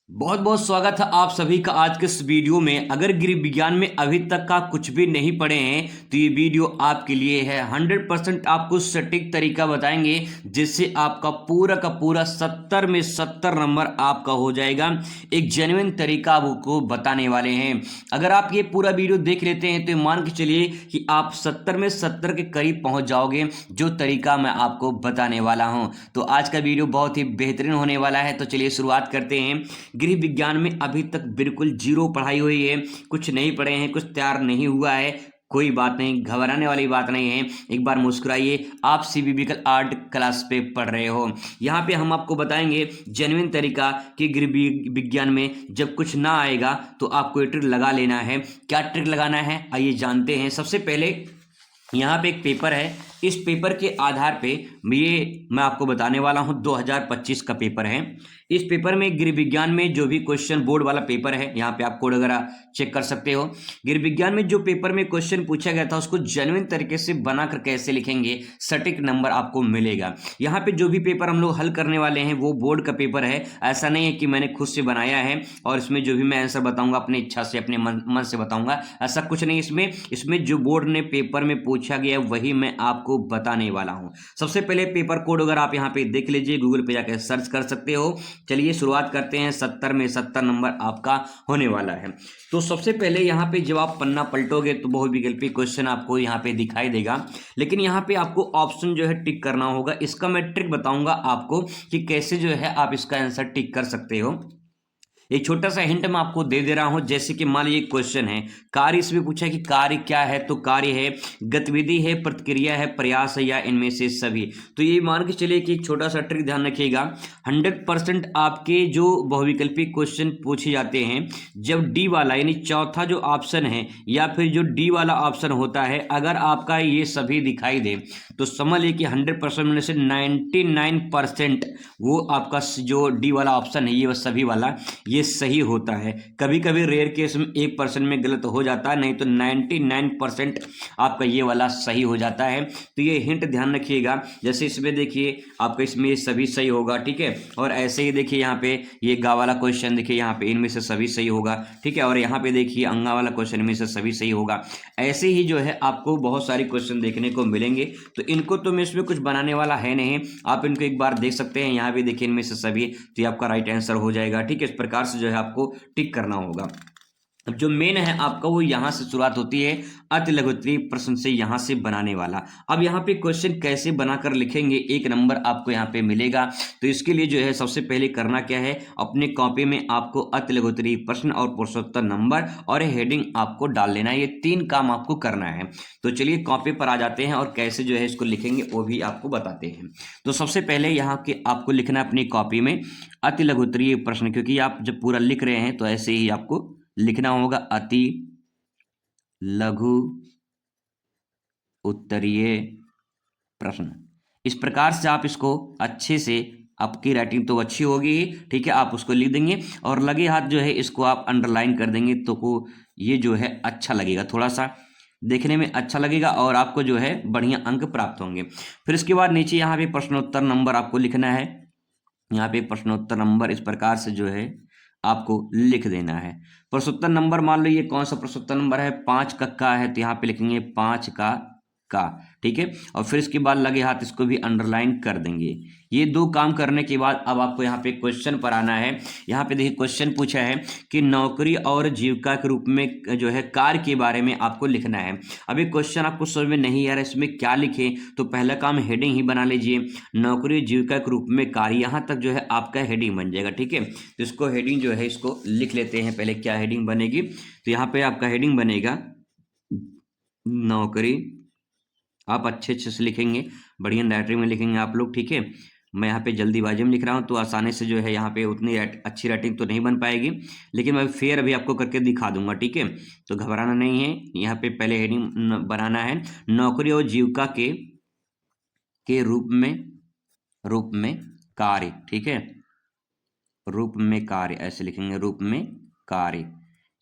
बहुत बहुत स्वागत है आप सभी का आज के इस वीडियो में। अगर गृह विज्ञान में अभी तक का कुछ भी नहीं पढ़े हैं तो ये वीडियो आपके लिए है। 100% आपको सटीक तरीका बताएंगे जिससे आपका पूरा 70 में 70 नंबर आपका हो जाएगा। एक जेन्युइन तरीका आपको बताने वाले हैं। अगर आप ये पूरा वीडियो देख लेते हैं तो मान के चलिए कि आप 70 में 70 के करीब पहुंच जाओगे, जो तरीका मैं आपको बताने वाला हूं। तो आज का वीडियो बहुत ही बेहतरीन होने वाला है। तो चलिए शुरुआत करते हैं। गृह विज्ञान में अभी तक बिल्कुल जीरो पढ़ाई हुई है, कुछ नहीं पढ़े हैं, कुछ तैयार नहीं हुआ है, कोई बात नहीं, घबराने वाली बात नहीं है। एक बार मुस्कुराइए, आप सीबीबीकल आर्ट क्लास पे पढ़ रहे हो। यहाँ पे हम आपको बताएंगे जेन्युइन तरीका कि गृह विज्ञान में जब कुछ ना आएगा तो आपको ये ट्रिक लगा लेना है। क्या ट्रिक लगाना है आइए जानते हैं। सबसे पहले यहाँ पे एक पेपर है, इस पेपर के आधार पे ये मैं आपको बताने वाला हूँ। 2025 का पेपर है। इस पेपर में गृह विज्ञान में जो भी क्वेश्चन, बोर्ड वाला पेपर है, यहाँ पे आप कोड वगैरह चेक कर सकते हो। गृह विज्ञान में जो पेपर में क्वेश्चन पूछा गया था उसको जेन्युइन तरीके से बनाकर कैसे लिखेंगे, सटीक नंबर आपको मिलेगा। यहाँ पे जो भी पेपर हम लोग हल करने वाले हैं वो बोर्ड का पेपर है। ऐसा नहीं है कि मैंने खुद से बनाया है और इसमें जो भी मैं आंसर बताऊंगा अपनी इच्छा से, अपने मन से बताऊंगा, ऐसा कुछ नहीं। इसमें जो बोर्ड ने पेपर में पूछा गया है वही मैं आपको बताने वाला हूं। सबसे पहले पेपर कोड अगर आप यहाँ पे देख लीजिए, गूगल पे जाकर सर्च कर सकते हो। चलिए शुरुआत करते हैं। 70 में 70 नंबर आपका होने वाला है। तो सबसे पहले यहाँ पे जब आप पन्ना पलटोगे तो बहुविकल्पी क्वेश्चन आपको यहाँ पे दिखाई देगा, लेकिन यहाँ पे आपको ऑप्शन जो है टिक करना होगा। इसका मैं ट्रिक बताऊंगा आपको कि कैसे जो है आप इसका आंसर टिक कर सकते हो। एक छोटा सा हिंट मैं आपको दे दे रहा हूं। जैसे कि मान लीजिए क्वेश्चन है कार्य, इसमें पूछा है कि कार्य क्या है, तो कार्य है गतिविधि है, प्रतिक्रिया है, प्रयास है, या इनमें से सभी। तो ये मान के चलिए कि एक छोटा सा ट्रिक ध्यान रखिएगा। 100% आपके जो बहुविकल्पी क्वेश्चन पूछे जाते हैं, जब डी वाला यानी चौथा जो ऑप्शन है या फिर जो डी वाला ऑप्शन होता है, अगर आपका ये सभी दिखाई दे तो समझ लीजिए कि 100% में से 99% वो आपका जो डी वाला ऑप्शन है, ये सभी वाला, ये सही होता है। कभी कभी रेयर केस में 1% में गलत हो जाता है, नहीं तो 99% आपका ये वाला सही हो जाता है। तो ये हिंट ध्यान रखिएगा। जैसे इसमें देखिए आपका इसमें सभी सही होगा, ठीक है। और ऐसे ही देखिए यहाँ पे ये गा वाला क्वेश्चन देखिए, यहाँ पे इनमें से सभी सही होगा, ठीक है। और यहाँ पे देखिए अंगा वाला क्वेश्चन में से सभी सही होगा। ऐसे ही जो है आपको बहुत सारे क्वेश्चन देखने को मिलेंगे। तो इनको तो मैं इसमें कुछ बनाने वाला है नहीं, आप इनको एक बार देख सकते हैं। यहाँ भी देखिए इनमें से सभी, तो ये आपका राइट आंसर हो जाएगा, ठीक है। इस प्रकार से जो है आपको टिक करना होगा। अब जो मेन है आपका वो यहां से शुरुआत होती है, अति लघुत्तरीय प्रश्न से यहां से बनाने वाला। अब यहाँ पे क्वेश्चन कैसे बनाकर लिखेंगे, एक नंबर आपको यहाँ पे मिलेगा। तो इसके लिए जो है सबसे पहले करना क्या है, अपने कॉपी में आपको अति लघुत्तरीय प्रश्न और पुरुषोत्तर नंबर और हेडिंग आपको डाल लेना है। ये 3 काम आपको करना है। तो चलिए कॉपी पर आ जाते हैं और कैसे जो है इसको लिखेंगे वो भी आपको बताते हैं। तो सबसे पहले यहाँ के आपको लिखना है अपनी कॉपी में अति लघुत्तरीय प्रश्न, क्योंकि आप जब पूरा लिख रहे हैं तो ऐसे ही आपको लिखना होगा, अति लघु उत्तरीय प्रश्न। इस प्रकार से आप इसको अच्छे से, आपकी राइटिंग तो अच्छी होगी ही, ठीक है, आप उसको लिख देंगे और लगे हाथ जो है इसको आप अंडरलाइन कर देंगे तो को ये जो है अच्छा लगेगा, थोड़ा सा देखने में अच्छा लगेगा और आपको जो है बढ़िया अंक प्राप्त होंगे। फिर इसके बाद नीचे यहाँ पे प्रश्नोत्तर नंबर आपको लिखना है। यहाँ पे प्रश्नोत्तर नंबर इस प्रकार से जो है आपको लिख देना है। प्रश्नोत्तर नंबर मान लो ये कौन सा प्रश्नोत्तर नंबर है, 5 का है, तो यहाँ पे लिखेंगे 5 का, ठीक है। और फिर इसके बाद लगे हाथ इसको भी अंडरलाइन कर देंगे। ये 2 काम करने के बाद अब आपको यहाँ पे क्वेश्चन पर आना है। यहाँ पे देखिए क्वेश्चन पूछा है कि नौकरी और जीविका के रूप में जो है कार्य के बारे में आपको लिखना है। अभी क्वेश्चन आपको समझ में नहीं आ रहा है इसमें क्या लिखें, तो पहला काम हेडिंग ही बना लीजिए, नौकरी और जीविका के रूप में कार्य, यहाँ तक जो है आपका हेडिंग बन जाएगा, ठीक है। तो इसको हेडिंग जो है इसको लिख लेते हैं। पहले क्या हेडिंग बनेगी, तो यहाँ पे आपका हेडिंग बनेगा नौकरी। आप अच्छे अच्छे से लिखेंगे, बढ़िया राइटिंग में लिखेंगे आप लोग, ठीक है। मैं यहाँ पे जल्दीबाजी में लिख रहा हूँ तो आसानी से जो है यहाँ पे उतनी अच्छी राइटिंग तो नहीं बन पाएगी, लेकिन मैं फेयर अभी आपको करके दिखा दूंगा, ठीक है। तो घबराना नहीं है। यहाँ पे पहले हेडिंग बनाना है, नौकरी और जीविका के रूप में कार्य, ठीक है। रूप में कार्य ऐसे लिखेंगे, रूप में कार्य।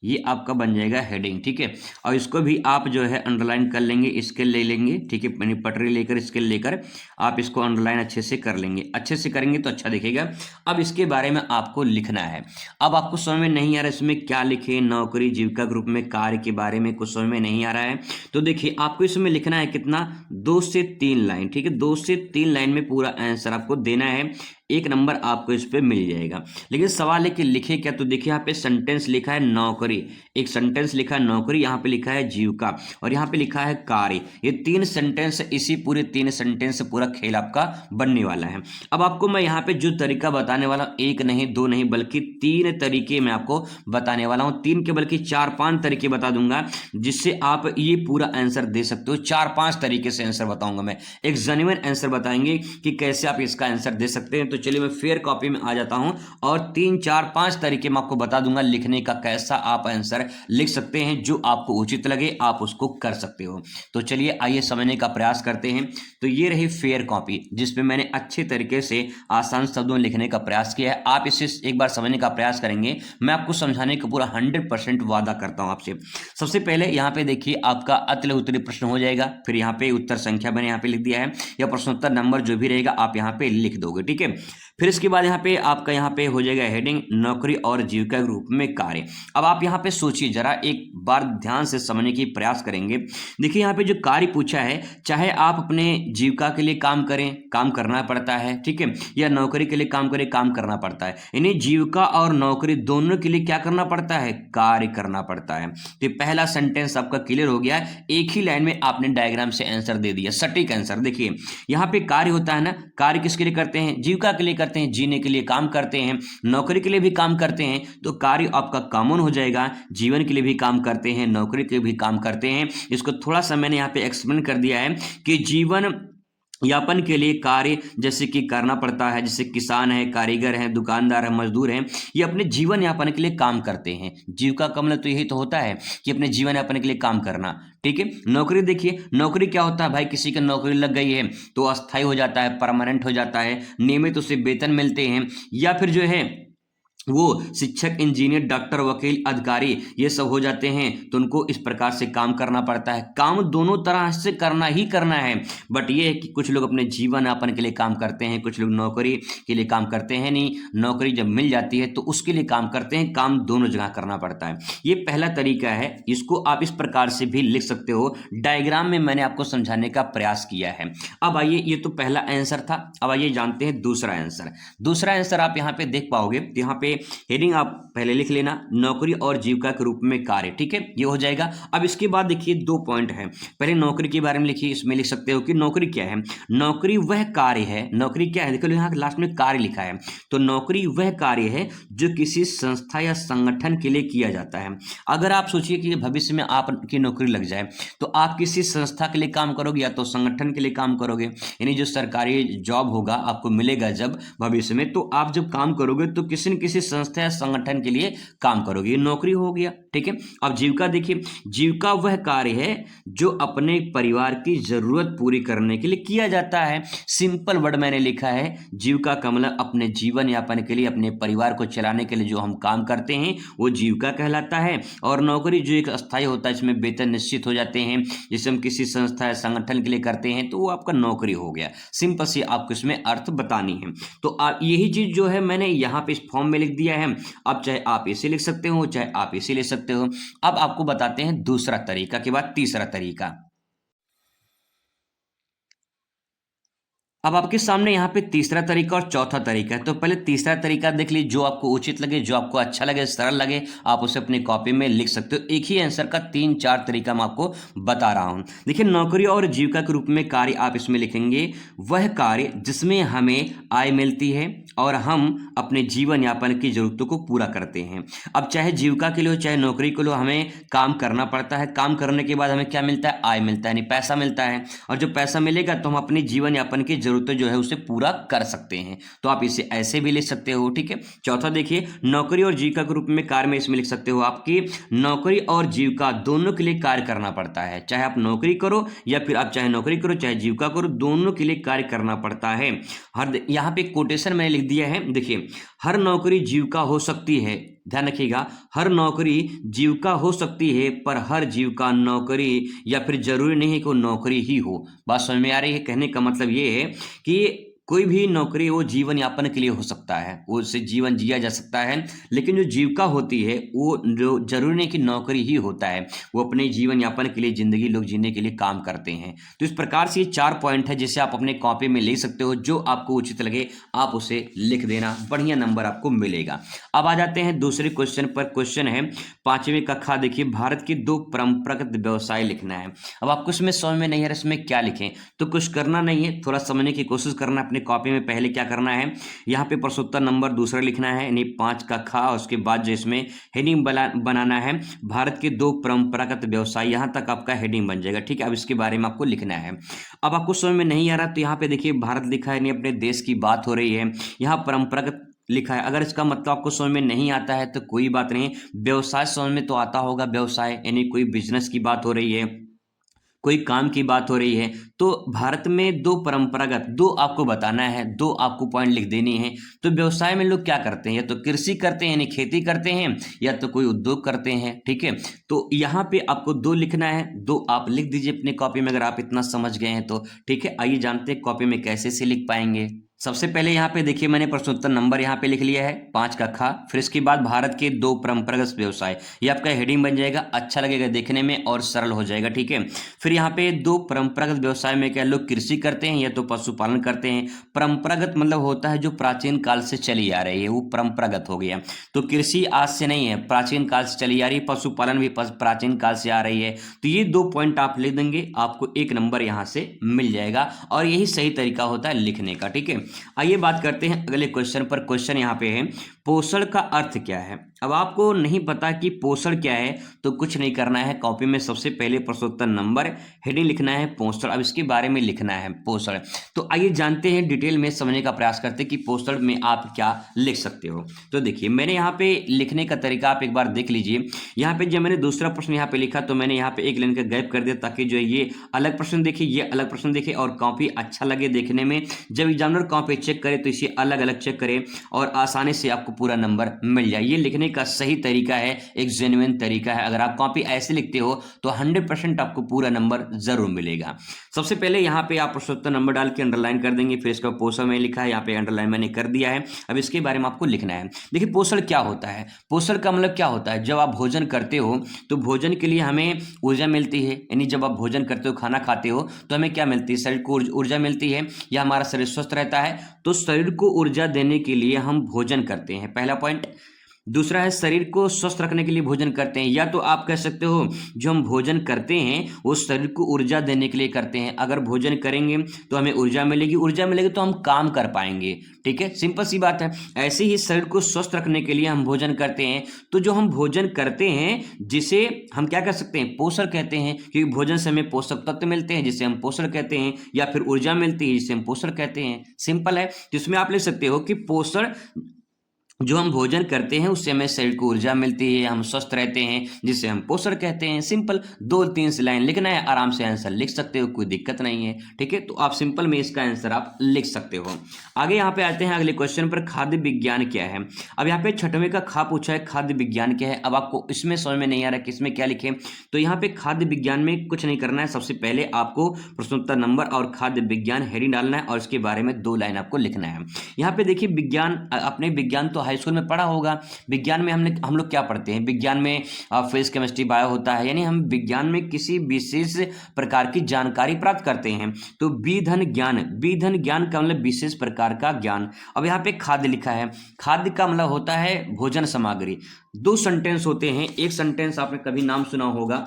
ये आपका बन जाएगा हेडिंग, ठीक है। और इसको भी आप जो है अंडरलाइन कर लेंगे, स्केल ले लेंगे, ठीक है, यानी पटरी लेकर स्केल लेकर आप इसको अंडरलाइन अच्छे से कर लेंगे। अच्छे से करेंगे तो अच्छा दिखेगा। अब इसके बारे में आपको लिखना है। अब आपको समझ में नहीं आ रहा इसमें क्या लिखे, नौकरी जीविका ग्रुप में कार्य के बारे में कुछ समझ में नहीं आ रहा है, तो देखिए आपको इसमें लिखना है कितना, 2 से 3 लाइन, ठीक है। 2 से 3 लाइन में पूरा आंसर आपको देना है, 1 नंबर आपको इस पे मिल जाएगा। लेकिन सवाल है कि लिखे क्या, तो देखिए यहाँ पे सेंटेंस लिखा है नौकरी, एक सेंटेंस लिखा है नौकरी, यहाँ पे लिखा है जीविका और यहाँ पे लिखा है कार्य। ये 3 सेंटेंस, इसी पूरे 3 सेंटेंस से पूरा खेल आपका बनने वाला है। अब आपको मैं यहाँ पे जो तरीका बताने वाला हूँ, 1 नहीं 2 नहीं बल्कि 3 तरीके मैं आपको बताने वाला हूँ। 3 के बल्कि 4-5 तरीके बता दूंगा जिससे आप ये पूरा आंसर दे सकते हो। 4-5 तरीके से आंसर बताऊंगा मैं, एक जेन्युइन आंसर बताएंगे कि कैसे आप इसका आंसर दे सकते हैं। तो चलिए मैं फेयर कॉपी में आ जाता हूं और 3-4-5 तरीके मैं आपको बता दूंगा लिखने का, कैसा आप आंसर लिख सकते हैं, जो आपको उचित लगे आप उसको कर सकते हो। तो चलिए आइए समझने का प्रयास करते हैं। तो ये रही फेयर कॉपी जिसमें मैंने अच्छे तरीके से आसान शब्दों में लिखने का प्रयास किया है। आप इसे एक बार समझने का प्रयास करेंगे, मैं आपको समझाने का पूरा 100% वादा करता हूं आपसे। सबसे पहले यहाँ पे देखिए आपका अतले उत्तरी प्रश्न हो जाएगा, फिर यहाँ पे उत्तर संख्या मैंने यहाँ पे लिख दिया है, या प्रश्नोत्तर नंबर जो भी रहेगा आप यहाँ पे लिख दोगे, ठीक है। फिर इसके बाद यहाँ पे आपका यहाँ पे हो जाएगा हेडिंग नौकरी और जीविका के रूप में कार्य। अब आप यहाँ पे सोचिए जरा, एक बार ध्यान से समझने की प्रयास करेंगे। देखिए यहाँ पे जो कार्य पूछा है, चाहे आप अपने जीविका के लिए काम करें, काम करना पड़ता है, ठीक है, या नौकरी के लिए काम करें, काम करना पड़ता है। यानी जीविका और नौकरी दोनों के लिए क्या करना पड़ता है, कार्य करना पड़ता है। तो पहला सेंटेंस आपका क्लियर हो गया, एक ही लाइन में आपने डायग्राम से आंसर दे दिया, सटीक आंसर। देखिए यहाँ पे कार्य होता है ना, कार्य किसके लिए करते हैं, जीविका के लिए करते हैं, जीने के लिए काम करते हैं, नौकरी के लिए भी काम करते हैं। तो कार्य आपका कॉमन हो जाएगा, जीवन के लिए भी काम करते हैं, नौकरी के लिए भी काम करते हैं। इसको थोड़ा सा मैंने यहाँ पे एक्सप्लेन कर दिया है कि जीवन यापन के लिए कार्य जैसे कि करना पड़ता है, जैसे किसान है, कारीगर है, दुकानदार है, मजदूर हैं, ये अपने जीवन यापन के लिए काम करते हैं। जीविका का मतलब तो यही तो होता है कि अपने जीवन यापन के लिए काम करना, ठीक है। नौकरी देखिए, नौकरी क्या होता है भाई, किसी की नौकरी लग गई है तो अस्थायी हो जाता है, परमानेंट हो जाता है, नियमित उसे वेतन मिलते हैं, या फिर जो है वो शिक्षक, इंजीनियर, डॉक्टर, वकील, अधिकारी ये सब हो जाते हैं, तो उनको इस प्रकार से काम करना पड़ता है। काम दोनों तरह से करना ही करना है, बट ये है कि कुछ लोग अपने जीवन यापन के लिए काम करते हैं, कुछ लोग नौकरी के लिए काम करते हैं नहीं, नौकरी जब मिल जाती है तो उसके लिए काम करते हैं। काम दोनों जगह करना पड़ता है। ये पहला तरीका है, इसको आप इस प्रकार से भी लिख सकते हो। डायग्राम में मैंने आपको समझाने का प्रयास किया है। अब आइए, ये तो पहला आंसर था, अब आइए जानते हैं दूसरा आंसर। दूसरा आंसर आप यहाँ पे देख पाओगे, यहाँ पे हेडिंग आप पहले लिख लेना, नौकरी और जीविका के रूप में कार्य, ठीक है, ये हो जाएगा। अब इसके बाद देखिए 2 पॉइंट है, पहले नौकरी के बारे में लिखिए, इसमें लिख सकते हो कि नौकरी क्या है। नौकरी वह कार्य है, नौकरी क्या है, देखो यहाँ लास्ट में कार्य लिखा है, तो नौकरी वह कार्य है जो किसी संस्था या संगठन के लिए किया जाता है। अगर आप सोचिए कि भविष्य में आपकी नौकरी लग जाए तो आप किसी संस्था के लिए काम करोगे या तो संगठन के लिए काम करोगे, यानी जो सरकारी जॉब होगा आपको मिलेगा जब भविष्य में, तो आप जब काम करोगे तो किसी न किसी संस्था या संगठन के लिए काम करोगे, ये नौकरी हो गया, ठीक है। अब जीविका देखिए, जीविका वह कार्य है जो अपने परिवार की जरूरत पूरी करने के लिए किया जाता है। सिंपल वर्ड मैंने लिखा है, जीविका का मतलब अपने जीवन यापन के लिए, अपने परिवार को चलाने के लिए जो हम काम करते हैं वो जीविका कहलाता है। और नौकरी जो एक अस्थायी होता है, इसमें वेतन निश्चित हो जाते हैं, जिसे हम किसी संस्था या संगठन के लिए करते हैं, तो वो आपका नौकरी हो गया। सिंपल सी आपको इसमें अर्थ बतानी है। तो आप यही चीज जो है मैंने यहाँ पे इस फॉर्म में लिख दिया है। अब चाहे आप इसे लिख सकते हो, चाहे आप इसे लिख सकते हो। अब आपको बताते हैं दूसरा तरीका के बाद तीसरा तरीका। अब आपके सामने यहाँ पे तीसरा तरीका और चौथा तरीका है। तो पहले तीसरा तरीका देख लीजिए, जो आपको उचित लगे, जो आपको अच्छा लगे, सरल लगे, आप उसे अपनी कॉपी में लिख सकते हो। एक ही आंसर का 3-4 तरीका मैं आपको बता रहा हूँ। देखिए, नौकरी और जीविका के रूप में कार्य आप इसमें लिखेंगे वह कार्य जिसमें हमें आय मिलती है और हम अपने जीवन यापन की जरूरतों को पूरा करते हैं। अब चाहे जीविका के लिए हो चाहे नौकरी के लिए, हमें काम करना पड़ता है। काम करने के बाद हमें क्या मिलता है, आय मिलता है, यानी पैसा मिलता है। और जो पैसा मिलेगा तो हम अपनी जीवन यापन की जरूरतें जो है उसे पूरा कर सकते हैं। तो आप इसे ऐसे भी लिख सकते हो, ठीक है। चौथा देखिए, नौकरी और जीविका के रूप में कार्य में इसमें लिख सकते हो आपकी नौकरी और जीविका दोनों के लिए कार्य करना पड़ता है। चाहे आप नौकरी करो या फिर आप चाहे नौकरी करो चाहे जीविका करो, दोनों के लिए कार्य करना पड़ता है। हर यहाँ पे कोटेशन मैंने लिख दिया है, देखिए, हर नौकरी जीविका हो सकती है, ध्यान रखिएगा, हर नौकरी जीविका हो सकती है पर हर जीविका नौकरी या फिर जरूरी नहीं है कि वो नौकरी ही हो। बात समझ में आ रही है? कहने का मतलब ये है कि कोई भी नौकरी वो जीवन यापन के लिए हो सकता है, वो उससे जीवन जिया जा सकता है, लेकिन जो जीविका होती है वो जो जरूरी नहीं कि नौकरी ही होता है, वो अपने जीवन यापन के लिए, जिंदगी लोग जीने के लिए काम करते हैं। तो इस प्रकार से ये 4 पॉइंट है जिसे आप अपने कॉपी में ले सकते हो, जो आपको उचित लगे आप उसे लिख देना, बढ़िया नंबर आपको मिलेगा। अब आ जाते हैं दूसरे क्वेश्चन पर। क्वेश्चन है 5वीं कक्षा, देखिए भारत के 2 परंपरागत व्यवसाय लिखना है। अब आपको इसमें समझ में नहीं आ रहा इसमें क्या लिखें, तो कुछ करना नहीं है, थोड़ा समझने की कोशिश करना। अपने कॉपी में पहले क्या करना है, यहाँ पे प्रश्नोत्तर नंबर दूसरा लिखना है, यानी 5 का खा, उसके बाद जो इसमें हेडिंग बनाना है भारत के 2 परंपरागत व्यवसाय, यहाँ तक आपका हेडिंग बन जाएगा। ठीक है, अब इसके बारे में आपको लिखना है। अब आपको समझ में नहीं आ रहा तो यहाँ पे देखिए भारत लिखा है, यानी अपने देश की बात हो रही है, यहाँ परंपरागत लिखा है। अगर इसका मतलब आपको समझ में नहीं आता है तो कोई बात नहीं, व्यवसाय समझ में तो आता होगा, व्यवसाय यानी कोई बिजनेस की बात हो रही है, कोई काम की बात हो रही है। तो भारत में 2 परंपरागत, 2 आपको बताना है, 2 आपको पॉइंट लिख देनी है। तो व्यवसाय में लोग क्या करते हैं, या तो कृषि करते हैं यानी खेती करते हैं, या तो कोई उद्योग करते हैं। ठीक है, तो यहाँ पे आपको 2 लिखना है, 2 आप लिख दीजिए अपने कॉपी में अगर आप इतना समझ गए हैं तो। ठीक है, आइए जानते हैं कॉपी में कैसे से लिख पाएंगे। सबसे पहले यहाँ पे देखिए मैंने प्रश्नोत्तर नंबर यहाँ पे लिख लिया है 5 का खा, फिर इसके बाद भारत के 2 परंपरागत व्यवसाय, ये आपका हेडिंग बन जाएगा, अच्छा लगेगा देखने में और सरल हो जाएगा। ठीक है, फिर यहाँ पे 2 परंपरागत व्यवसाय में क्या लोग कृषि करते हैं या तो पशुपालन करते हैं। परंपरागत मतलब होता है जो प्राचीन काल से चली आ रही है, वो परंपरागत हो गया। तो कृषि आज से नहीं है, प्राचीन काल से चली आ रही है, पशुपालन भी प्राचीन काल से आ रही है। तो ये 2 पॉइंट आप लिख देंगे, आपको 1 नंबर यहाँ से मिल जाएगा, और यही सही तरीका होता है लिखने का। ठीक है, आइए बात करते हैं अगले क्वेश्चन पर। क्वेश्चन यहाँ पे है पोषण का अर्थ क्या है। अब आपको नहीं पता कि पोषण क्या है तो कुछ नहीं करना है, कॉपी में सबसे पहले प्रश्नोत्तर नंबर हेडिंग लिखना है पोषण, अब इसके बारे में लिखना है पोषण। तो आइए जानते हैं, डिटेल में समझने का प्रयास करते हैं कि पोषण में आप क्या लिख सकते हो। तो देखिए मैंने यहाँ पे लिखने का तरीका आप एक बार देख लीजिए। यहाँ पे जब मैंने दूसरा प्रश्न यहाँ पे लिखा तो मैंने यहाँ पे एक लाइन का गैप कर दिया, ताकि जो है ये अलग प्रश्न देखे, ये अलग प्रश्न देखे, और कॉपी अच्छा लगे देखने में। जब एग्जामिनर कॉपी चेक करे तो इसे अलग अलग चेक करे और आसानी से आपको पूरा नंबर मिल जाए। ये लिखने का सही तरीका है, एक जेन्युइन तरीका है। अगर आप कॉपी ऐसे लिखते हो तो 100% आपको पूरा नंबर जरूर मिलेगा। सबसे पहले यहाँ पे आप प्रश्नोत्तर नंबर डाल के अंडरलाइन कर देंगे, फिर इसका पोषण में लिखा है, यहाँ पे अंडरलाइन मैंने कर दिया है। अब इसके बारे में आपको लिखना है। देखिए पोषण क्या होता है, पोषण का मतलब क्या होता है, जब आप भोजन करते हो तो भोजन के लिए हमें ऊर्जा मिलती है, यानी जब आप भोजन करते हो, खाना खाते हो तो हमें क्या मिलती है, शरीर को ऊर्जा मिलती है, या हमारा शरीर स्वस्थ रहता है। तो शरीर को ऊर्जा देने के लिए हम भोजन करते हैं, पहला पॉइंट। दूसरा है शरीर को स्वस्थ रखने के लिए भोजन करते हैं, या तो आप कह सकते हो जो हम भोजन करते हैं वो शरीर को ऊर्जा देने के लिए करते हैं। अगर भोजन करेंगे तो हमें ऊर्जा मिलेगी, ऊर्जा मिलेगी तो हम काम कर पाएंगे। ठीक है, सिंपल सी बात है। ऐसे ही शरीर को स्वस्थ रखने के लिए हम भोजन करते हैं। तो जो हम भोजन करते हैं जिसे हम क्या कह सकते हैं, पोषण कहते हैं, क्योंकि भोजन से हमें पोषक तत्व मिलते हैं जिसे हम पोषण कहते हैं, या फिर ऊर्जा मिलती है जिसे हम पोषण कहते हैं। सिंपल है, जिसमें आप लिख सकते हो कि पोषण, जो हम भोजन करते हैं उससे हमें शरीर को ऊर्जा मिलती है, हम स्वस्थ रहते हैं जिसे हम पोषण कहते हैं। सिंपल 2-3 लाइन लिखना है, आराम से आंसर लिख सकते हो, कोई दिक्कत नहीं है। ठीक है, तो आप सिंपल में इसका आंसर आप लिख सकते हो। आगे यहाँ पे आते हैं अगले क्वेश्चन पर, खाद्य विज्ञान क्या है। अब यहाँ पे 6वें का खा पूछा है, खाद्य विज्ञान क्या है। अब आपको इसमें समझ में नहीं आ रहा कि इसमें क्या लिखें, तो यहाँ पे खाद्य विज्ञान में कुछ नहीं करना है। सबसे पहले आपको प्रश्नोत्तर नंबर और खाद्य विज्ञान हेडिंग डालना है, और इसके बारे में 2 लाइन आपको लिखना है। यहाँ पे देखिए विज्ञान, अपने विज्ञान तो हाई स्कूल में पढ़ा होगा। विज्ञान में हम लोग क्या पढ़ते हैं, विज्ञान में फिजिक्स केमिस्ट्री बायो होता है, यानी हम विज्ञान में किसी विशेष प्रकार की जानकारी प्राप्त करते हैं। तो विधन ज्ञान, विधन ज्ञान का मतलब विशेष प्रकार का ज्ञान। अब यहाँ पे खाद्य लिखा है, खाद्य का मतलब होता है भोजन सामग्री। 2 सेंटेंस होते हैं, एक सेंटेंस आपने कभी नाम सुना होगा,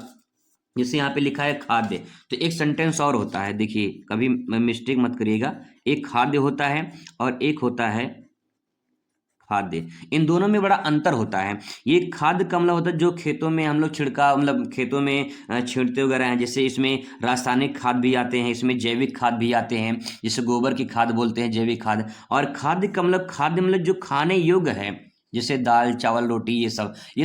जैसे यहाँ पे लिखा है खाद्य, तो एक सेंटेंस और होता है, देखिए कभी मिस्टेक मत करिएगा, एक खाद्य होता है और एक होता है खाद्य। इन दोनों में बड़ा अंतर होता है। ये खाद्य का मतलब होता है जो खेतों में हम लोग छिड़का, मतलब खेतों में छींटते वगैरह हैं, जैसे इसमें रासायनिक खाद भी आते हैं, इसमें जैविक खाद भी आते हैं, जिसे गोबर की खाद बोलते हैं, जैविक खाद। और खाद्य का मतलब, खाद्य मतलब जो खाने योग्य है, जैसे दाल चावल रोटी ये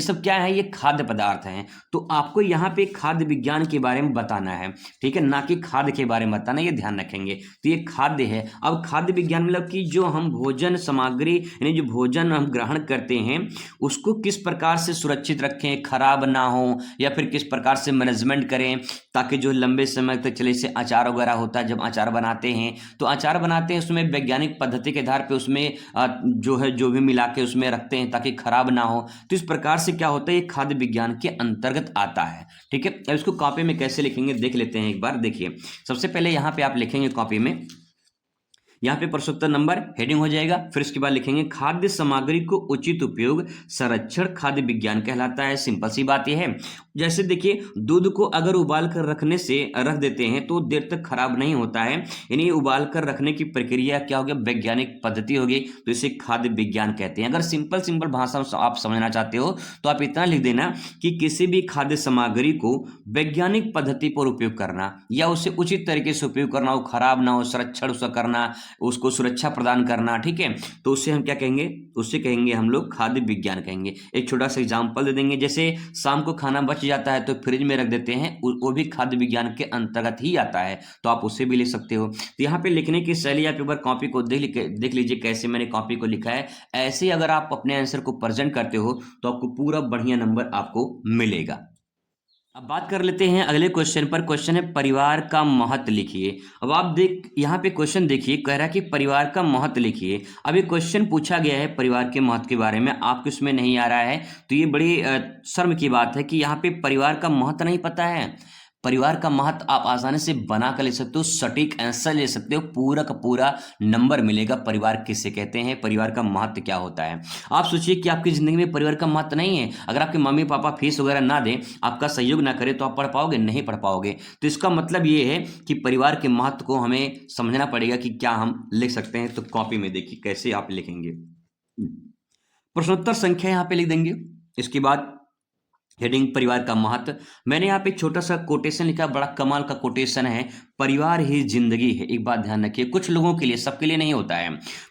सब क्या है, ये खाद्य पदार्थ हैं। तो आपको यहाँ पे खाद्य विज्ञान के बारे में बताना है, ठीक है, ना कि खाद्य के बारे में बताना, ये ध्यान रखेंगे। तो ये खाद्य है। अब खाद्य विज्ञान मतलब कि जो हम भोजन सामग्री यानी जो भोजन हम ग्रहण करते हैं उसको किस प्रकार से सुरक्षित रखें, खराब ना हो, या फिर किस प्रकार से मैनेजमेंट करें ताकि जो लंबे समय तक चले। से अचार वगैरह होता है, जब अचार बनाते हैं तो अचार बनाते हैं उसमें वैज्ञानिक पद्धति के आधार पे उसमें जो है जो भी मिला के उसमें रखते हैं ताकि खराब ना हो। तो इस प्रकार से क्या होता है, ये खाद्य विज्ञान के अंतर्गत आता है, ठीक है। अब इसको कॉपी में कैसे लिखेंगे देख लेते हैं एक बार। देखिए सबसे पहले यहाँ पे आप लिखेंगे कॉपी में, यहाँ पे प्रश्नोत्तर नंबर हेडिंग हो जाएगा, फिर इसके बाद लिखेंगे खाद्य सामग्री को उचित उपयोग संरक्षण खाद्य विज्ञान कहलाता है। सिंपल सी बात यह है, जैसे देखिए दूध को अगर उबाल कर रखने से रख देते हैं तो देर तक खराब नहीं होता है, यानी उबाल कर रखने की प्रक्रिया क्या हो गया, वैज्ञानिक पद्धति होगी, तो इसे खाद्य विज्ञान कहते हैं। अगर सिंपल भाषा में आप समझना चाहते हो तो आप इतना लिख देना कि किसी भी खाद्य सामग्री को वैज्ञानिक पद्धति पर उपयोग करना या उसे उचित तरीके से उपयोग करना, वो खराब ना हो, संरक्षण उसका करना, उसको सुरक्षा प्रदान करना, ठीक है। तो उससे हम क्या कहेंगे, उससे कहेंगे हम लोग खाद्य विज्ञान कहेंगे। एक छोटा सा एग्जांपल दे देंगे, जैसे शाम को खाना बच जाता है तो फ्रिज में रख देते हैं, वो भी खाद्य विज्ञान के अंतर्गत ही आता है, तो आप उसे भी लिख सकते हो। तो यहाँ पे लिखने की शैली आप एक बार कॉपी को देख लीजिए कैसे मैंने कॉपी को लिखा है। ऐसे अगर आप अपने आंसर को प्रेजेंट करते हो तो आपको पूरा बढ़िया नंबर आपको मिलेगा। अब बात कर लेते हैं अगले क्वेश्चन पर। क्वेश्चन है परिवार का महत्व लिखिए। अब आप देख यहाँ पे क्वेश्चन देखिए, कह रहा है कि परिवार का महत्व लिखिए। अब ये क्वेश्चन पूछा गया है परिवार के महत्व के बारे में, आपको इसमें नहीं आ रहा है तो ये बड़ी शर्म की बात है कि यहाँ पे परिवार का महत्व नहीं पता है। परिवार का महत्व आप आसानी से बना कर ले सकते हो, सटीक आंसर ले सकते हो, पूरा का पूरा नंबर मिलेगा। परिवार किसे कहते हैं, परिवार का महत्व क्या होता है। आप सोचिए कि आपकी जिंदगी में परिवार का महत्व नहीं है, अगर आपके मम्मी पापा फीस वगैरह ना दें, आपका सहयोग ना करें तो आप पढ़ पाओगे, नहीं पढ़ पाओगे। तो इसका मतलब ये है कि परिवार के महत्व को हमें समझना पड़ेगा कि क्या हम लिख सकते हैं। तो कॉपी में देखिए कैसे आप लिखेंगे, प्रश्नोत्तर संख्या यहाँ पे लिख देंगे, इसके बाद हेडिंग परिवार का महत्व। मैंने यहाँ पे छोटा सा कोटेशन लिखा, बड़ा कमाल का कोटेशन है, परिवार ही जिंदगी है। एक बात ध्यान रखिए, कुछ लोगों के लिए, सबके लिए नहीं होता है।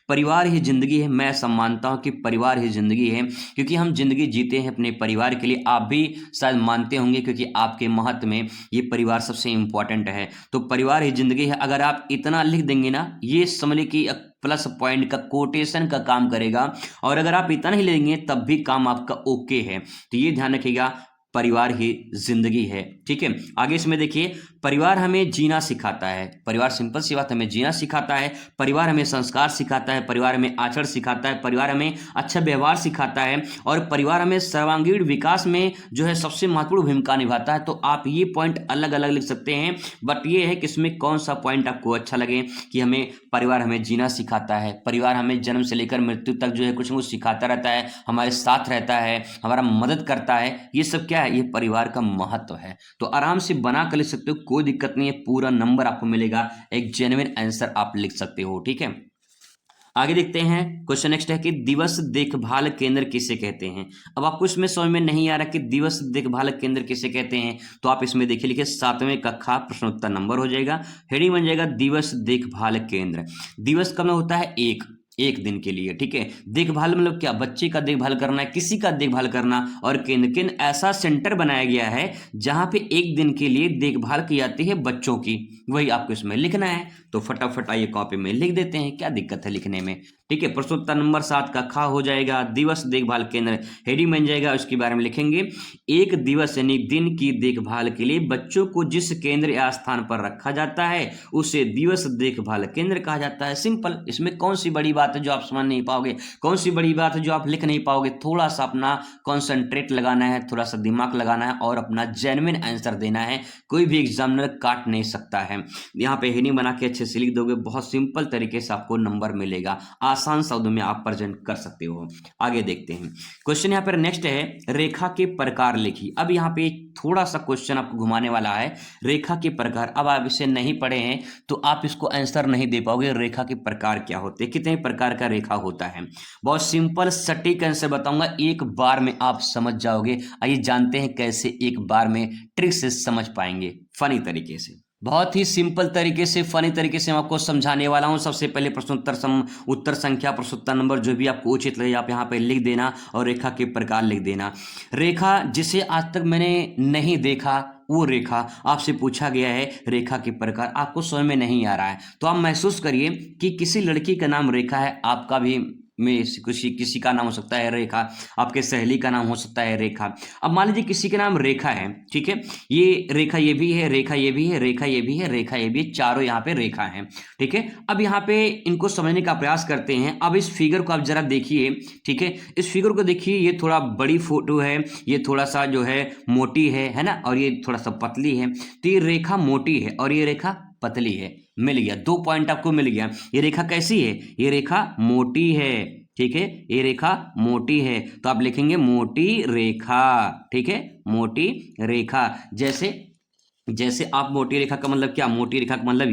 परिवार ही जिंदगी है, मैं सब मानता हूँ कि परिवार ही जिंदगी है, क्योंकि हम जिंदगी जीते हैं अपने परिवार के लिए। आप भी शायद मानते होंगे क्योंकि आपके महत्व में ये परिवार सबसे इंपॉर्टेंट है। तो परिवार ही जिंदगी है, अगर आप इतना लिख देंगे ना, ये समझ कि प्लस पॉइंट का कोटेशन का काम करेगा। और अगर आप इतना ही लेंगे तब भी काम आपका ओके है। तो ये ध्यान रखिएगा, परिवार ही जिंदगी है, ठीक है। आगे इसमें देखिए, परिवार हमें जीना सिखाता है। परिवार सिंपल सी बात, हमें जीना सिखाता है। परिवार हमें संस्कार सिखाता है, परिवार हमें आचरण सिखाता है, परिवार हमें अच्छा व्यवहार सिखाता है, और परिवार हमें सर्वांगीण विकास में जो है सबसे महत्वपूर्ण भूमिका निभाता है। तो आप ये पॉइंट अलग अलग लिख सकते हैं, बट ये है कि इसमें कौन सा पॉइंट आपको अच्छा लगे कि हमें परिवार हमें जीना सिखाता है, परिवार हमें जन्म से लेकर मृत्यु तक जो है कुछ न कुछ सिखाता रहता है, हमारे साथ रहता है, हमारा मदद करता है। ये सब क्या है, ये परिवार का महत्व है। तो आराम से बना कर लिख सकते हो, कोई दिक्कत नहीं है, पूरा नंबर आपको मिलेगा, एक जेन्युइन आंसर आप लिख सकते हो, ठीक है। आगे देखते हैं, क्वेश्चन नेक्स्ट है कि दिवस देखभाल केंद्र किसे कहते हैं। अब आपको इसमें समझ में नहीं आ रहा कि दिवस देखभाल केंद्र किसे कहते हैं, तो आप इसमें देखिए, लिखिए 7वें कक्षा प्रश्नोत्तर नंबर हो जाएगा, हेडिंग बन जाएगा दिवस देखभाल केंद्र। दिवस कब होता है, एक दिन के लिए, ठीक है। देखभाल मतलब क्या, बच्चे का देखभाल करना है, किसी का देखभाल करना। और केंद्र ऐसा सेंटर बनाया गया है जहां पे एक दिन के लिए देखभाल की जाती है बच्चों की, वही आपको इसमें लिखना है। तो फटाफट आइए कॉपी में लिख देते हैं, क्या दिक्कत है लिखने में, ठीक है। प्रश्नोत्तर नंबर 7 का खा हो जाएगा, दिवस देखभाल केंद्र, हेडिंग बन जाएगा, उसके बारे में लिखेंगे एक दिवस यानी दिन की देखभाल के लिए बच्चों को जिस केंद्र या स्थान पर रखा जाता है उसे दिवस देखभाल केंद्र कहा जाता है। सिंपल, इसमें कौन सी बड़ी बात है जो आप समझ नहीं पाओगे, कौन सी बड़ी बात है जो आप लिख नहीं पाओगे। थोड़ा सा अपना कॉन्सेंट्रेट लगाना है, थोड़ा सा दिमाग लगाना है और अपना जेन्युइन आंसर देना है, कोई भी एग्जामिनर काट नहीं सकता है। यहाँ पे हेडिंग बना के अच्छे से लिख दोगे, बहुत सिंपल तरीके से आपको नंबर मिलेगा, आसान शब्दों में आप प्रेजेंट कर सकते हो। आगे देखते हैं, क्वेश्चन यहाँ पर नेक्स्ट है, रेखा के प्रकार लिखिए। अब यहाँ पे थोड़ा सा क्वेश्चन आपको घुमाने वाला है, रेखा के प्रकार। अब आप इसे नहीं पढ़े हैं तो आप इसको आंसर नहीं दे पाओगे, रेखा के प्रकार क्या होते हैं, कितने प्रकार का रेखा होता है। बहुत सिंपल सटीक आंसर बताऊंगा, एक बार में आप समझ जाओगे। आइए जानते हैं कैसे एक बार में ट्रिक से समझ पाएंगे फनी तरीके से। बहुत ही सिंपल तरीके से, फनी तरीके से मैं आपको समझाने वाला हूं। सबसे पहले उत्तर संख्या, प्रश्नोत्तर नंबर जो भी आपको उचित लगे आप यहाँ पे लिख देना और रेखा के प्रकार लिख देना। रेखा जिसे आज तक मैंने नहीं देखा वो रेखा, आपसे पूछा गया है रेखा के प्रकार, आपको समझ में नहीं आ रहा है तो आप महसूस करिए कि किसी लड़की का नाम रेखा है, आपका भी में किसी का नाम हो सकता है रेखा, आपके सहेली का नाम हो सकता है रेखा। अब मान लीजिए किसी का नाम रेखा है, ठीक है, ये रेखा ये भी है, रेखा ये भी है, रेखा ये भी है, रेखा ये भी है, चारों यहाँ पे रेखा है, ठीक है। अब यहाँ पे इनको समझने का प्रयास करते हैं। अब इस फिगर को आप जरा देखिए, ठीक है, इस फिगर को देखिए, ये थोड़ा बड़ी फोटो है, ये थोड़ा सा जो है मोटी है ना, और ये थोड़ा सा पतली है। तो ये रेखा मोटी है और ये रेखा पतली है। मिल गया, 2 पॉइंट आपको मिल गया। ये रेखा कैसी है? ये रेखा मोटी है, ठीक है, ये रेखा मोटी है तो आप लिखेंगे मोटी रेखा, ठीक है, मोटी रेखा। जैसे जैसे आप मोटी रेखा का मतलब क्या? मोटी रेखा का मतलब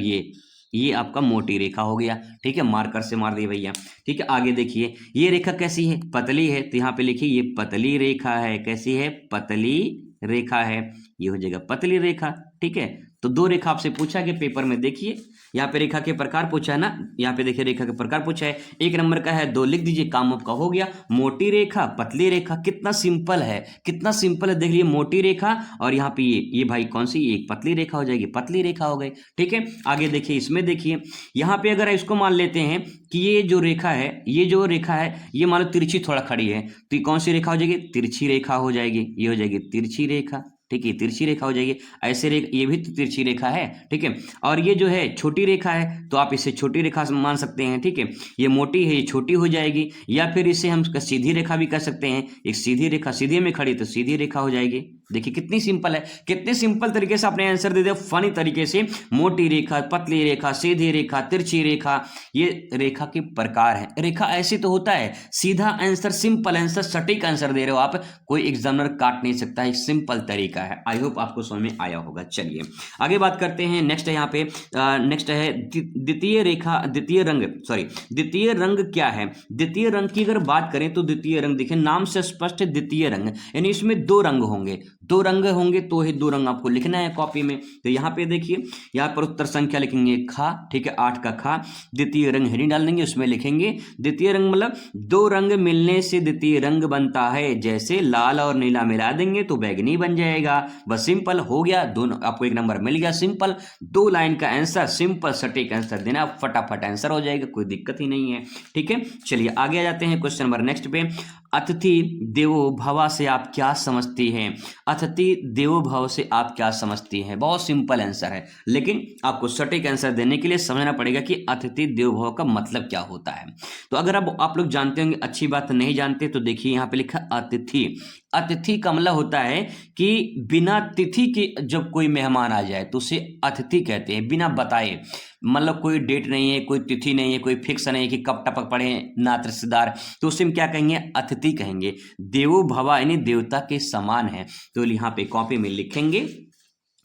ये आपका मोटी रेखा हो गया, ठीक है, मार्कर से मार दिए भैया, ठीक है। आगे देखिए, ये रेखा कैसी है? पतली है, तो यहाँ पे लिखिए ये पतली रेखा है। कैसी है? पतली रेखा है, ये हो जाएगा पतली रेखा, ठीक है। तो 2 रेखा आपसे पूछा गया पेपर में, देखिए यहाँ पे रेखा के प्रकार पूछा है ना, यहाँ पे देखिए रेखा के प्रकार पूछा है, 1 नंबर का है, 2 लिख दीजिए, काम आपका हो गया। मोटी रेखा, पतली रेखा, कितना सिंपल है, कितना सिंपल है, देख लीजिए, मोटी रेखा और यहाँ पे ये भाई कौन सी, एक पतली रेखा हो जाएगी, पतली रेखा हो गई, ठीक है। आगे देखिए, इसमें देखिए, यहाँ पे अगर इसको मान लेते हैं कि ये जो रेखा है, ये जो रेखा है, ये मान लो तिरछी थोड़ा खड़ी है, तो ये कौन सी रेखा हो जाएगी? तिरछी रेखा हो जाएगी, ये हो जाएगी तिरछी रेखा, ठीक है, तिरछी रेखा हो जाएगी। ऐसे ये भी तो तिरछी रेखा है, ठीक है। और ये जो है छोटी रेखा है, तो आप इसे छोटी रेखा मान सकते हैं, ठीक है। ये मोटी है, ये छोटी हो जाएगी, या फिर इसे हम सीधी रेखा भी कह सकते हैं। एक सीधी रेखा, सीधे में खड़ी तो सीधी रेखा हो जाएगी। देखिए कितनी सिंपल है, कितने सिंपल तरीके से आपने आंसर दे दिया, फनी तरीके से। मोटी रेखा, पतली रेखा, सीधी रेखा, तिरछी रेखा, ये रेखा के प्रकार है। रेखा ऐसे तो होता है, सीधा आंसर, सिंपल आंसर, सटीक आंसर दे रहे हो आप, कोई एग्जामिनर काट नहीं सकता है, सिंपल तरीका है। आई होप आपको समझ में आया होगा। चलिए आगे बात करते हैं। नेक्स्ट है यहाँ पे, नेक्स्ट है द्वितीय रेखा, द्वितीय रंग, सॉरी, द्वितीय रंग क्या है? द्वितीय रंग की अगर बात करें तो द्वितीय रंग, देखिए नाम से स्पष्ट है, द्वितीय रंग यानी इसमें 2 रंग होंगे, 2 रंग होंगे, तो ही 2 रंग आपको लिखना है कॉपी में। तो यहाँ पे देखिए, यहाँ पर उत्तर संख्या लिखेंगे खा, ठीक है, 8 का खा। द्वितीय रंग हेडिंग डाल देंगे, उसमें लिखेंगे द्वितीय रंग मतलब 2 रंग मिलने से द्वितीय रंग बनता है, जैसे लाल और नीला मिला देंगे तो बैगनी बन जाएगा। बस सिंपल हो गया, दोनों आपको 1 नंबर मिल गया। सिंपल 2 लाइन का आंसर, सिंपल सटीक आंसर देना, फटाफट आंसर हो जाएगा, कोई दिक्कत ही नहीं है, ठीक है। चलिए आगे आ जाते हैं क्वेश्चन नंबर नेक्स्ट पे। अतिथि देवो भव से आप क्या समझती हैं? अतिथि देवो भव से आप क्या समझती हैं? बहुत सिंपल आंसर है, लेकिन आपको सटीक आंसर देने के लिए समझना पड़ेगा कि अतिथि देवो भव का मतलब क्या होता है। तो अगर अब आप लोग जानते होंगे, अच्छी बात, नहीं जानते तो देखिए यहाँ पे लिखा अतिथि। अतिथि का मतलब होता है कि बिना तिथि के जब कोई मेहमान आ जाए तो उसे अतिथि कहते हैं, बिना बताए, मतलब कोई डेट नहीं है, कोई तिथि नहीं है, कोई फिक्स नहीं है कि कब टपक पड़े नात रिश्तेदार, तो उसे हम क्या कहेंगे? अतिथि कहेंगे। देवो भव यानी देवता के समान है, तो यहाँ पे कॉपी में लिखेंगे,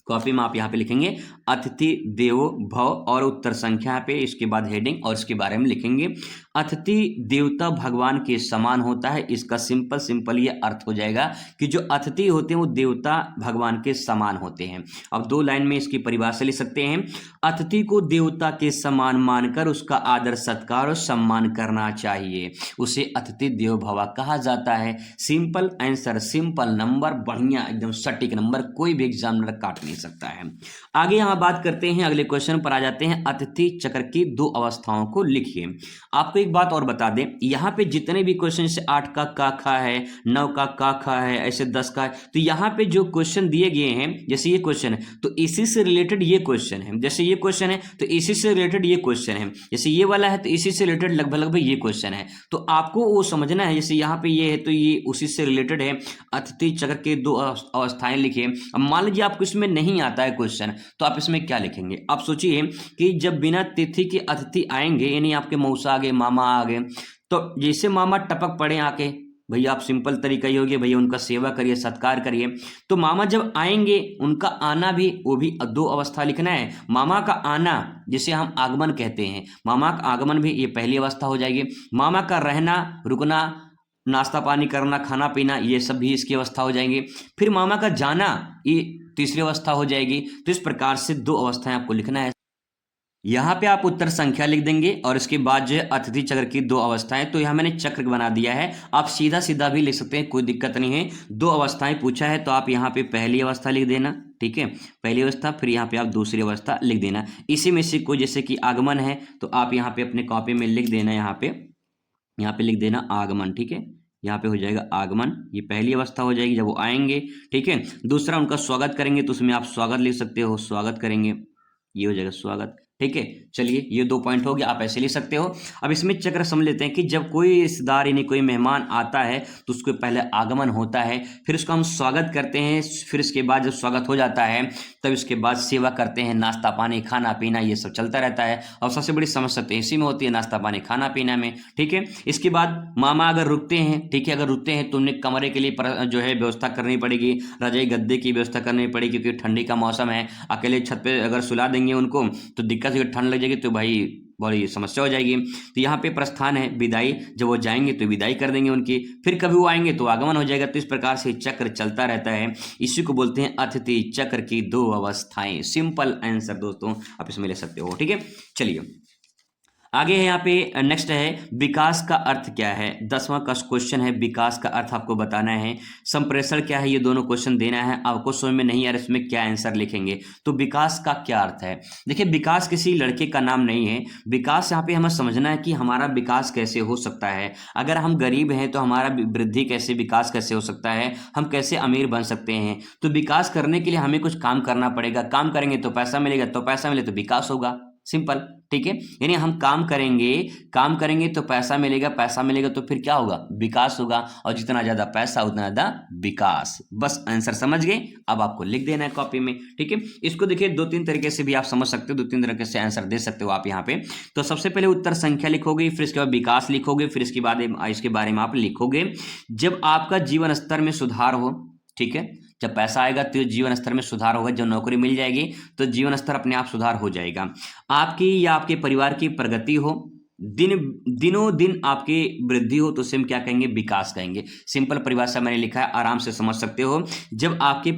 कॉपी में आप यहाँ पे लिखेंगे अतिथि देवो भव और उत्तर संख्या पे, इसके बाद हेडिंग और इसके बारे में लिखेंगे। अतिथि देवता भगवान के समान होता है, इसका सिंपल ये अर्थ हो जाएगा कि जो अतिथि होते हैं वो देवता भगवान के समान होते हैं। अब 2 लाइन में इसकी परिभाषा लिख सकते हैं। अतिथि को देवता के समान मानकर उसका आदर सत्कार और सम्मान करना चाहिए, उसे अतिथि देवो भव कहा जाता है। सिंपल आंसर, सिंपल नंबर, बढ़िया एकदम सटीक नंबर, कोई भी एग्जामिनर काट नहीं सकता है। आगे यहाँ बात करते हैं, अगले क्वेश्चन पर आ जाते हैं। अतिथि चक्र की 2 अवस्थाओं को लिखिए। आपको एक बात और बता दें, यहाँ पे जितने भी क्वेश्चन से 8 का खा है, 9 का खा है, ऐसे 10 का है, तो यहाँ पे जो क्वेश्चन दिए गए हैं, जैसे ये क्वेश्चन है तो इसी से रिलेटेड ये क्वेश्चन है, जैसे ये क्वेश्चन है तो इसी से रिलेटेड ये क्वेश्चन है, जैसे ये वाला है तो इसी से रिलेटेड लगभग ये क्वेश्चन है। तो आपको वो समझना है, जैसे यहाँ पे ये है तो ये उसी से रिलेटेड है। अतिथि चक्र के 2 अवस्थाएं लिखिए। अब मान लीजिए आपको इसमें नहीं आता है क्वेश्चन, तो आप इसमें क्या लिखेंगे? आप सोचिए कि जब बिना तिथि के अतिथि आएंगे, यानी आपके मौसा आ गए, मामा आ गए, तो जैसे मामा टपक पड़े आके, भैया आप सिंपल तरीका ये हो गया, भैया उनका सेवा करिए, सत्कार करिए। तो मामा जब आएंगे, उनका आना भी, वो भी 2 अवस्था लिखना है। मामा का आना जिसे हम आगमन कहते हैं, मामा का आगमन भी ये पहली अवस्था हो जाएगी। मामा का रहना, रुकना, नाश्ता पानी करना, खाना पीना, ये सब भी इसकी अवस्था हो जाएंगे। फिर मामा का जाना, ये तीसरी अवस्था हो जाएगी। तो इस प्रकार से 2 अवस्थाएं आपको लिखना है। यहाँ पे आप उत्तर संख्या लिख देंगे और इसके बाद जो है अतिथि चक्र की 2 अवस्थाएं, तो यहाँ मैंने चक्र बना दिया है। आप सीधा सीधा भी लिख सकते हैं, कोई दिक्कत नहीं है। 2 अवस्थाएं पूछा है तो आप यहाँ पे पहली अवस्था लिख देना, ठीक है, पहली अवस्था, फिर यहाँ पे आप दूसरी अवस्था लिख देना। इसी में से कोई जैसे कि आगमन है तो आप यहाँ पे अपने कॉपी में लिख देना, यहाँ पे लिख देना आगमन, ठीक है, यहाँ पे हो जाएगा आगमन, ये पहली अवस्था हो जाएगी जब वो आएंगे, ठीक है। दूसरा उनका स्वागत करेंगे तो उसमें आप स्वागत लिख सकते हो, स्वागत करेंगे, ये हो जाएगा स्वागत, ठीक है। चलिए ये 2 पॉइंट हो गया, आप ऐसे लिख सकते हो। अब इसमें चक्र समझ लेते हैं कि जब कोई रिश्तेदार यानी कोई मेहमान आता है तो उसके पहले आगमन होता है, फिर उसका हम स्वागत करते हैं, फिर इसके बाद जब स्वागत हो जाता है तब इसके बाद सेवा करते हैं, नाश्ता पानी खाना पीना ये सब चलता रहता है। और सबसे बड़ी समस्या तो इसी में होती है, नाश्ता पानी खाना पीना में, ठीक है। इसके बाद मामा अगर रुकते हैं, ठीक है, अगर रुकते हैं तो उन्हें कमरे के लिए जो है व्यवस्था करनी पड़ेगी, रजाई गद्दे की व्यवस्था करनी पड़ेगी, क्योंकि ठंडी का मौसम है, अकेले छत पे अगर सुला देंगे उनको तो दिक्कत, ठंड लग जाएगी तो भाई बड़ी समस्या हो जाएगी। तो यहाँ पे प्रस्थान है विदाई, जब वो जाएंगे तो विदाई कर देंगे उनकी, फिर कभी वो आएंगे तो आगमन हो जाएगा। तो इस प्रकार से चक्र चलता रहता है, इसी को बोलते हैं अतिथि चक्र की 2 अवस्थाएं। सिंपल आंसर दोस्तों आप इसमें ले सकते हो, ठीक है। चलिए आगे है, यहाँ पे नेक्स्ट है विकास का अर्थ क्या है। 10वां का क्वेश्चन है, विकास का अर्थ आपको बताना है। संप्रेषण क्या है, ये दोनों क्वेश्चन देना है। आपको समझ में नहीं आ रहा इसमें क्या आंसर लिखेंगे, तो विकास का क्या अर्थ है। देखिए विकास किसी लड़के का नाम नहीं है, विकास यहाँ पे हमें समझना है कि हमारा विकास कैसे हो सकता है। अगर हम गरीब हैं तो हमारा वृद्धि कैसे, विकास कैसे हो सकता है, हम कैसे अमीर बन सकते हैं। तो विकास करने के लिए हमें कुछ काम करना पड़ेगा, काम करेंगे तो पैसा मिलेगा, तो पैसा मिले तो विकास होगा, सिंपल, ठीक है। यानी हम काम करेंगे तो पैसा मिलेगा, पैसा मिलेगा तो फिर क्या होगा, विकास होगा, और जितना ज्यादा पैसा उतना ज्यादा विकास। बस आंसर समझ गए, अब आपको लिख देना है कॉपी में, ठीक है। इसको देखिए 2-3 तरीके से भी आप समझ सकते हो, 2-3 तरीके से आंसर दे सकते हो आप यहाँ पे। तो सबसे पहले उत्तर संख्या लिखोगे, फिर इसके बाद विकास लिखोगे, फिर इसके बाद इसके बारे में आप लिखोगे जब आपका जीवन स्तर में सुधार हो, ठीक है। जब पैसा आएगा तो जीवन स्तर में सुधार होगा, जब नौकरी मिल जाएगी तो जीवन स्तर अपने आप सुधार हो जाएगा। आपकी या आपके परिवार की प्रगति हो, दिनों दिन आपकी वृद्धि हो, तो सेम क्या कहेंगे, विकास कहेंगे। सिंपल परिभाषा मैंने लिखा है, आराम से समझ सकते हो। जब आपके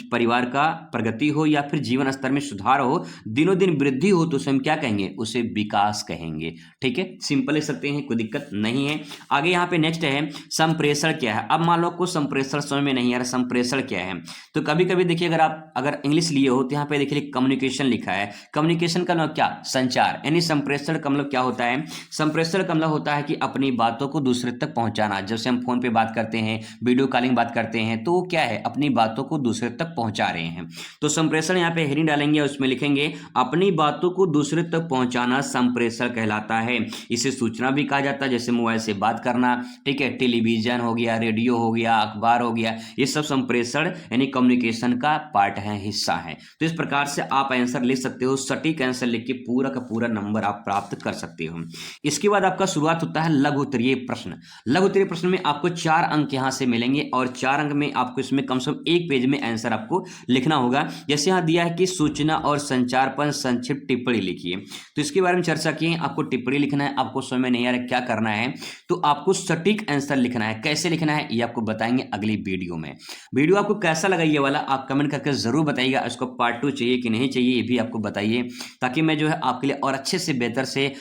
परिवार का प्रगति हो या फिर जीवन स्तर में सुधार हो, दिनों दिन वृद्धि हो, तो सेम क्या कहेंगे, उसे विकास कहेंगे, ठीक है। सिंपल लिख सकते हैं, कोई दिक्कत नहीं है। आगे यहाँ पे नेक्स्ट है संप्रेषण क्या है। अब मान लो आपको संप्रेषण समझ में नहीं आ रहा, संप्रेषण क्या है, तो कभी कभी देखिए अगर इंग्लिश लिए हो तो यहाँ पे देखिए कम्युनिकेशन लिखा है। कम्युनिकेशन का मतलब क्या, संचार, यानी संप्रेषण का मतलब क्या होता है, संप्रेषण का मतलब होता है कि अपनी बातों को दूसरे तक पहुंचाना। जैसे हम फोन पे बात करते हैं, वीडियो कॉलिंग बात करते हैं, तो क्या है, अपनी बातों को दूसरे तक पहुंचा रहे हैं। तो संप्रेषण यहाँ पे हेडिंग डालेंगे, उसमें लिखेंगे अपनी बातों को दूसरे तक पहुंचाना संप्रेषण कहलाता है। इसे सूचना भी कहा जाता है, जैसे मोबाइल से बात करना, ठीक है, टेलीविजन हो गया, रेडियो हो गया, अखबार हो गया, ये सब संप्रेषण यानी कम्युनिकेशन का पार्ट है, हिस्सा है। तो इस प्रकार से आप आंसर लिख सकते हो, सटीक आंसर लिख के पूरा का पूरा नंबर आप प्राप्त कर सकते हो। इसके बाद आपका शुरुआत होता है लघु उत्तरीय प्रश्न। लघु उत्तरीय प्रश्न में आपको 4 अंक यहां से मिलेंगे, और 4 अंक में आपको इसमें कम से कम 1 पेज में आंसर आपको लिखना होगा। जैसे यहां दिया है कि सूचना और संचार पर संक्षिप्त टिप्पणी लिखिए, तो इसके बारे में चर्चा की, आपको टिप्पणी लिखना है। आपको समझ में नहीं आ रहा क्या करना है, तो आपको सटीक आंसर लिखना है। कैसे लिखना है ये आपको बताएंगे अगली वीडियो में। वीडियो आपको कैसा लगा ये वाला आप कमेंट करके जरूर बताइएगा। इसको पार्ट 2 चाहिए कि नहीं चाहिए ये भी आपको बताइए, ताकि मैं जो है आपके लिए और अच्छे से बेहतर से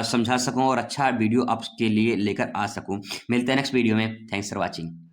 समझा सकूं और अच्छा वीडियो आपके लिए लेकर आ सकूं। मिलते हैं नेक्स्ट वीडियो में। Thanks for watching.